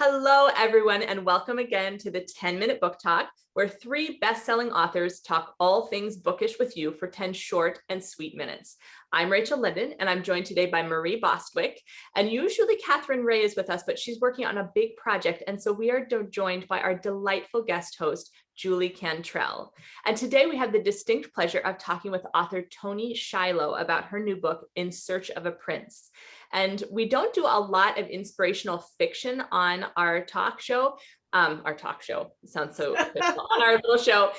Hello, everyone, and welcome again to the 10-Minute Book Talk, where three best-selling authors talk all things bookish with you for 10 short and sweet minutes. I'm Rachel Linden, and I'm joined today by Marie Bostwick. And usually Katherine Reay is with us, but she's working on a big project, and so we are joined by our delightful guest host, Julie Cantrell. And today we have the distinct pleasure of talking with author Toni Shiloh about her new book, In Search of a Prince. And we don't do a lot of inspirational fiction on our talk show. It sounds so official, on our little show.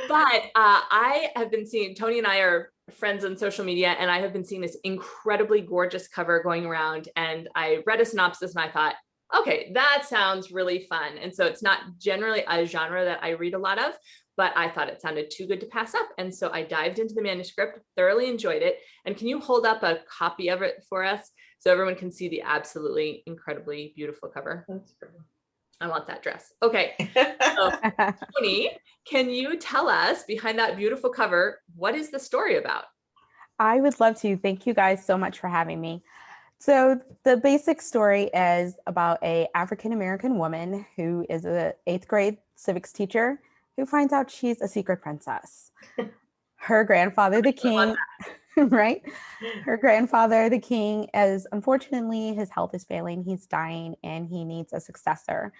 But I have been seeing, Toni and I are friends on social media, and I have been seeing this incredibly gorgeous cover going around. And I read a synopsis and I thought, okay, that sounds really fun. And so it's not generally a genre that I read a lot of, but I thought it sounded too good to pass up. And so I dived into the manuscript, thoroughly enjoyed it. And can you hold up a copy of it for us so everyone can see the absolutely incredibly beautiful cover? That's pretty. I want that dress. Okay. So, Toni, can you tell us, behind that beautiful cover, what is the story about? I would love to. Thank you guys so much for having me. So the basic story is about an African-American woman who is an 8th grade civics teacher who finds out she's a secret princess. Her grandfather, the king, right? Her grandfather, the king, is unfortunately, his health is failing. He's dying and he needs a successor.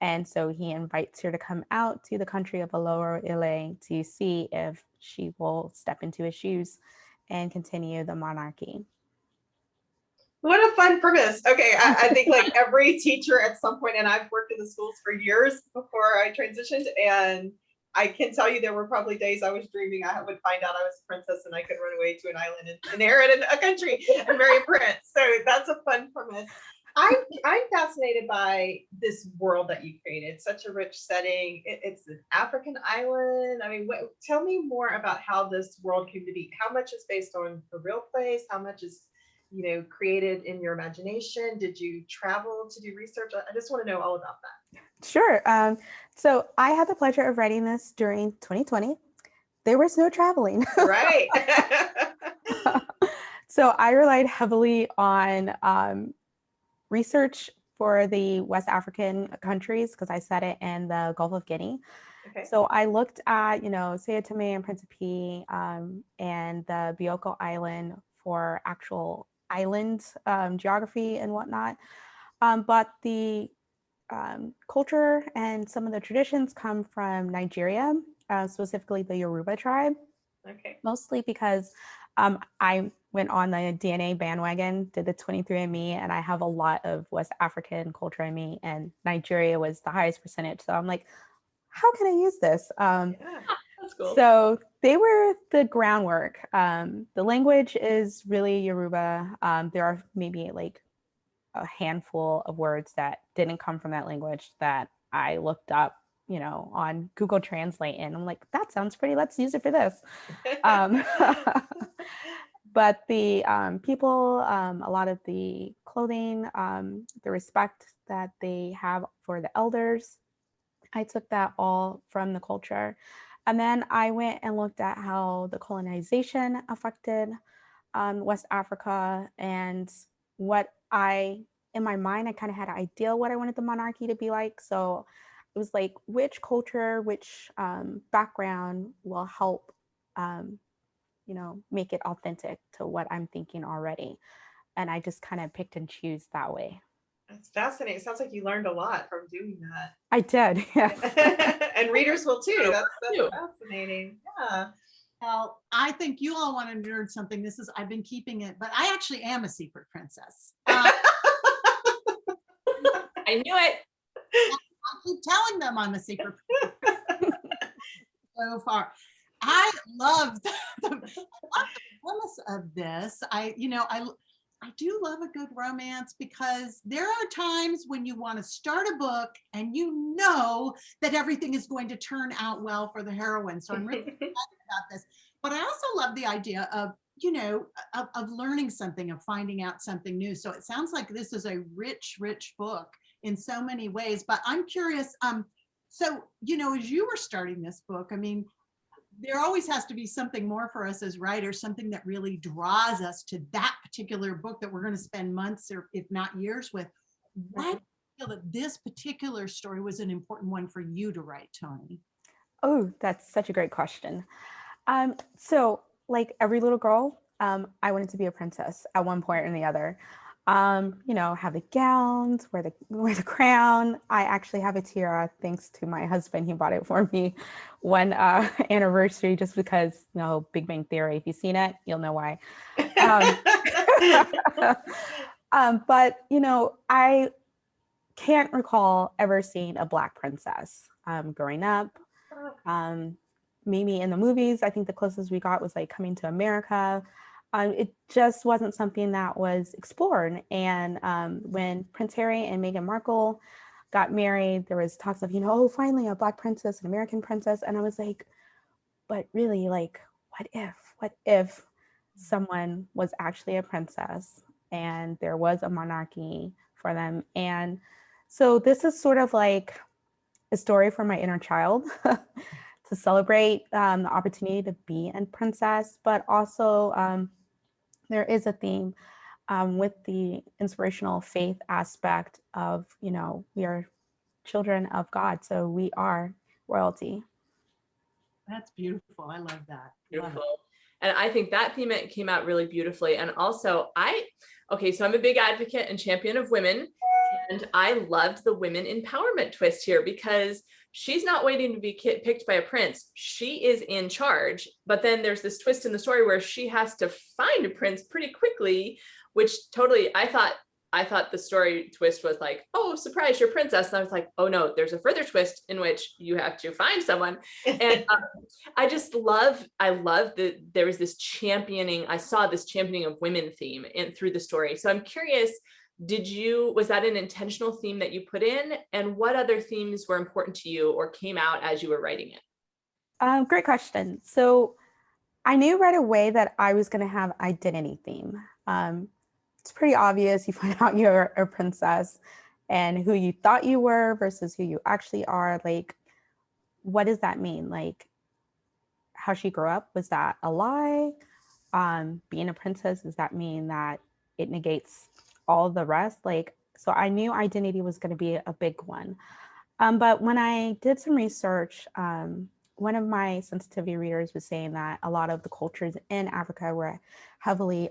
And so he invites her to come out to the country of Lower Ile to see if she will step into his shoes and continue the monarchy. What a fun premise. Okay, I think like every teacher at some point, and I've worked in the schools for years before I transitioned, and I can tell you there were probably days I was dreaming I would find out I was a princess and I could run away to an island and inherit a country and marry a prince. So that's a fun premise. I'm fascinated by this world that you created. Such a rich setting. It's an African island. I mean, tell me more about how this world came to be. How much is based on a real place? How much is created in your imagination? Did you travel to do research? I just want to know all about that. Sure. So I had the pleasure of writing this during 2020. There was no traveling. Right. So I relied heavily on research for the West African countries because I set it in the Gulf of Guinea. Okay. So I looked at, Sao Tome and Principe and the Bioko Island for actual island geography and whatnot. But the culture and some of the traditions come from Nigeria, specifically the Yoruba tribe. Okay. Mostly because I went on the DNA bandwagon, did the 23andMe, and I have a lot of West African culture in me, and Nigeria was the highest percentage. So I'm like, how can I use this? Yeah, that's cool. So they were the groundwork. The language is really Yoruba. There are maybe like a handful of words that didn't come from that language that I looked up, on Google Translate, and I'm like, that sounds pretty. Let's use it for this. But the people, a lot of the clothing, the respect that they have for the elders, I took that all from the culture. And then I went and looked at how the colonization affected West Africa, and in my mind, I kind of had an idea what I wanted the monarchy to be like. So it was like, which culture, which background will help, make it authentic to what I'm thinking already. And I just kind of picked and choose that way. That's fascinating. It sounds like you learned a lot from doing that. I did, yes. And readers will too. That's fascinating. Yeah. Well, I think you all want to learn something. I've been keeping it, but I actually am a secret princess. I knew it. I keep telling them I'm a secret princess so far. I love the premise of this. I do love a good romance because there are times when you want to start a book and you know that everything is going to turn out well for the heroine. So I'm really excited about this. But I also love the idea of, of learning something, of finding out something new. So it sounds like this is a rich, rich book in so many ways. But I'm curious, so, as you were starting this book, I mean, there always has to be something more for us as writers, something that really draws us to that particular book that we're going to spend months or if not years with. What feel that this particular story was an important one for you to write, Toni? Oh, that's such a great question. So like every little girl, I wanted to be a princess at one point or the other. Have the gowns, wear the crown. I actually have a tiara thanks to my husband. He bought it for me one anniversary just because, Big Bang Theory. If you've seen it, you'll know why. But I can't recall ever seeing a Black princess growing up. Maybe in the movies, I think the closest we got was like Coming to America. It just wasn't something that was explored. And when Prince Harry and Meghan Markle got married, there was talks of, oh, finally a Black princess, an American princess. And I was like, but really, like, what if someone was actually a princess and there was a monarchy for them? And so this is sort of like a story for my inner child to celebrate the opportunity to be a princess, but also there is a theme with the inspirational faith aspect of, we are children of God, so we are royalty. That's beautiful. I love that. Beautiful. And I think that theme came out really beautifully. And also so I'm a big advocate and champion of women. And I loved the women empowerment twist here because she's not waiting to be picked by a prince. She is in charge. But then there's this twist in the story where she has to find a prince pretty quickly, which totally, I thought the story twist was like, oh, surprise, you're a princess. And I was like, oh no, there's a further twist in which you have to find someone. And I love that there was this championing. I saw this championing of women theme through the story. So I'm curious, was that an intentional theme that you put in? And what other themes were important to you or came out as you were writing it? Great question. So I knew right away that I was going to have identity theme. It's pretty obvious. You find out you're a princess and who you thought you were versus who you actually are. Like, what does that mean? Like, how she grew up, was that a lie? Being a princess, does that mean that it negates all the rest? Like, so I knew identity was going to be a big one. But when I did some research, one of my sensitivity readers was saying that a lot of the cultures in Africa were heavily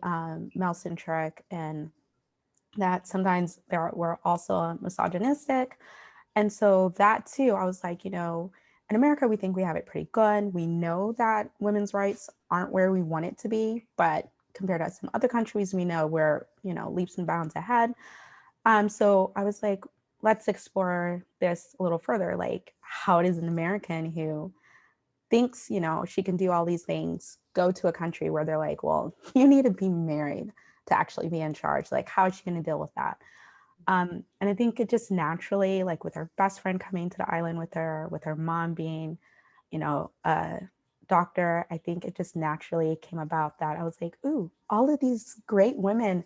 male-centric, and that sometimes they were also misogynistic. And so that too, I was like, in America, we think we have it pretty good. We know that women's rights aren't where we want it to be, but compared to some other countries, we know we're, leaps and bounds ahead. So I was like, let's explore this a little further. Like, how does an American who thinks, she can do all these things, go to a country where they're like, well, you need to be married to actually be in charge. Like, how is she going to deal with that? And I think it just naturally, like with her best friend coming to the island with her mom being, a doctor, I think it just naturally came about that I was like, ooh, all of these great women.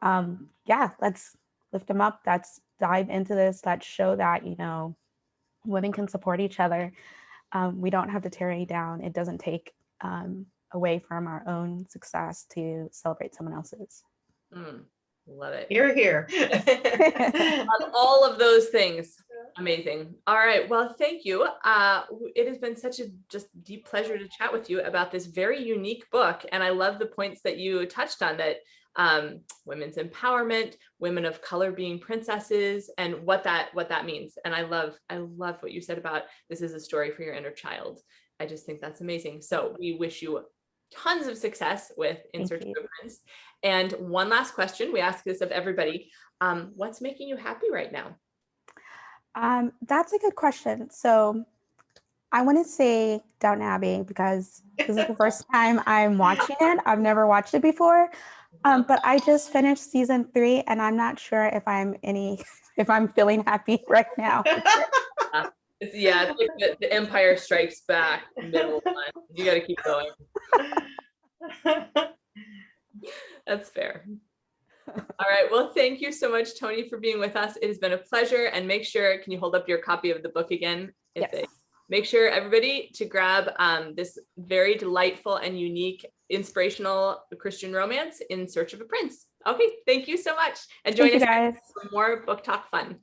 Let's lift them up. Let's dive into this. Let's show that, women can support each other. We don't have to tear it down. It doesn't take away from our own success to celebrate someone else's. Love it. Hear, hear. All of those things. Amazing. All right. Well, thank you. It has been such a just deep pleasure to chat with you about this very unique book. And I love the points that you touched on, that women's empowerment, women of color being princesses, and what that means. And I love what you said about this is a story for your inner child. I just think that's amazing. So we wish you tons of success with In Search of a Prince. And one last question, we ask this of everybody. What's making you happy right now? That's a good question. So I want to say Downton Abbey because this is the first time I'm watching it. I've never watched it before. But I just finished season 3 and I'm not sure if I'm feeling happy right now. It's like the Empire Strikes Back middle one. You got to keep going. That's fair. All right. Well, thank you so much, Toni, for being with us. It has been a pleasure. And make sure, can you hold up your copy of the book again? Yes. Make sure everybody to grab this very delightful and unique inspirational Christian romance, In Search of a Prince. Okay. Thank you so much. And join us guys for more book talk fun.